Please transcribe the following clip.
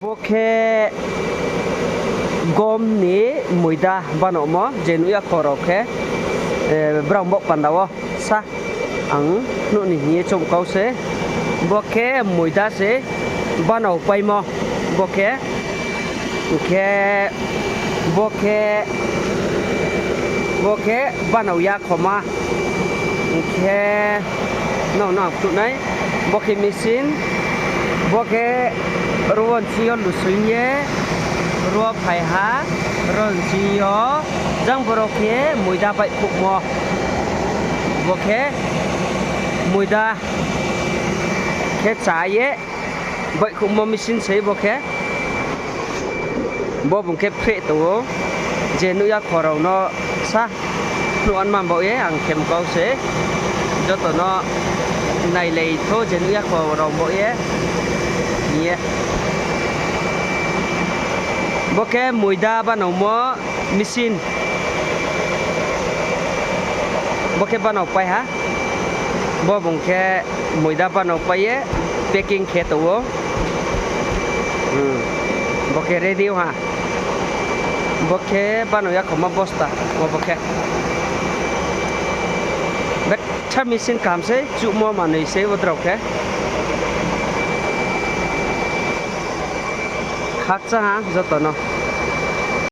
Porque gom ni muida bano mo jenu ya koroke brang bok pandawo sa ang nu ni ni chom kau se boke muida se bano pai mo boke boke bano ya khoma ke no tu nai boke mesin boke ruan sion lusunye ruwa phai ha ron cio jang boroke muida bai phuk mo boke muida ke chaye bai khuk mo machine sei boke bo bung ke phe to jenu ya khorau no sa nu an mam bo ye ang kem kau se joto no nai lei tho jenu ya khorau bo ye ye boke muida banau mo mesin boke banau pai ha bo bungke muida banau pai ye packing khe to boke ready ha boke banau ya khoma bosta bo boke bet cha mesin kam se chu mo manei se wodrok ke khak cha ha joto no